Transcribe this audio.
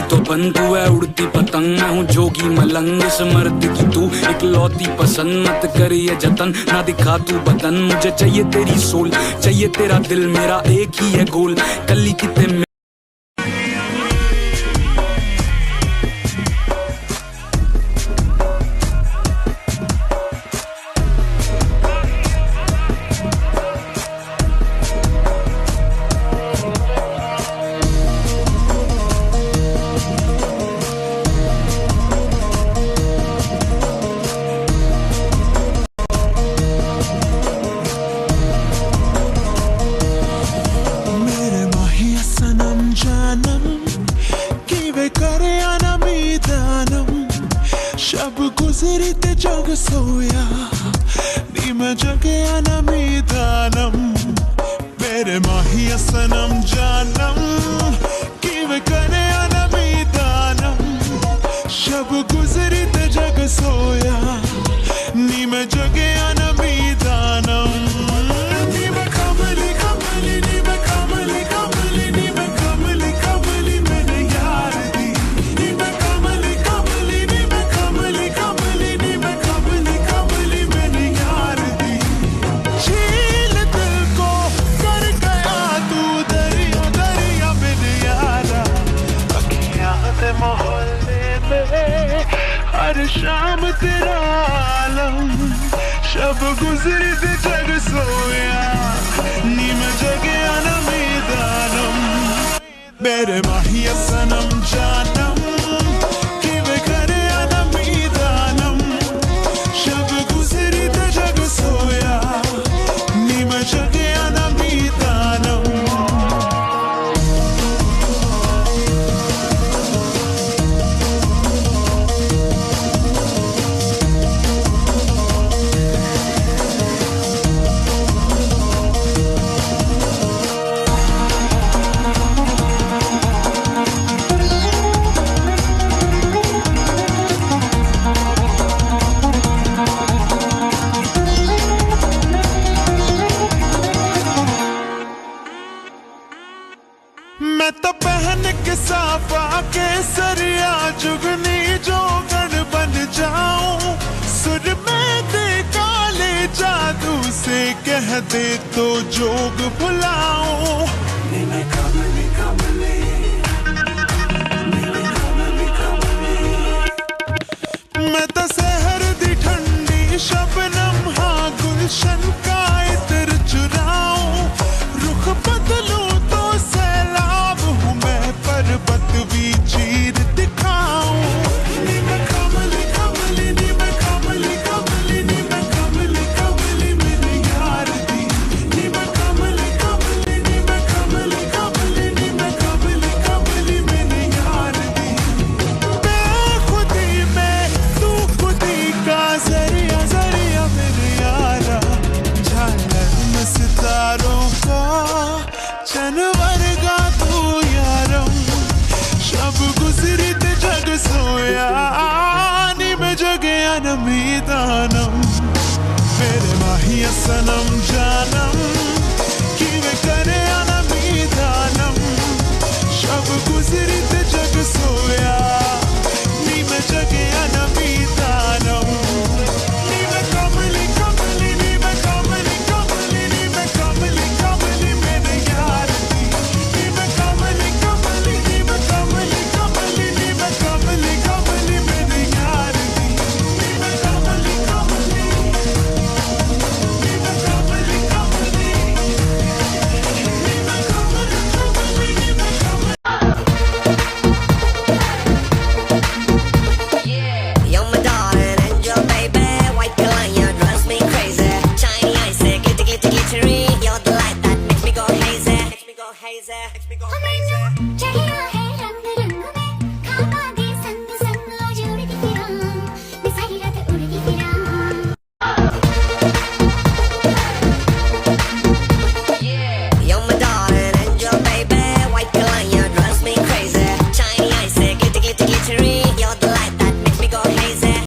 तो बन तू है उड़ती पतंग, मैं हूँ जोगी मलंग, इस मर्द की तू इकलौती पसंद। मत कर ये जतन, ना दिखा तू बदन, मुझे चाहिए तेरी सोल, चाहिए तेरा दिल, मेरा एक ही है गोल, कली कितने शब गुजरी ते जग सोया नी मैं जगया ना मीदानम मेरे माहिया सनम जानम कि वे करे ना मीदानम शब गुजरी ते जग सोया नी मैं जगया ना मीदानम नी मैं कमली कमली नी मैं कमली कमली नी मैं कमली कमली मेरे यार दी नी मैं कमली कमली नी मैं कमली कमली नी मैं कमली कमली मेरे यार दी झील दिल को कर गया तू दरिया दरिया मेरे यारा अखियां ते मोहल्ले में हर शाम तेरा आलम शब गुजरी ते जग सोया नी मैं जगया ना मीदानम मेरे माहिया सनम जानम कि वे करे ना मीदानम शब गुजरी ते जग सोया नी मैं जगया ना मीदानम मैं तो पहन के साफा के सरिया जुगनी जोगन बन जाऊं सुर में दे काले जादू से कह दे तो जोग भुला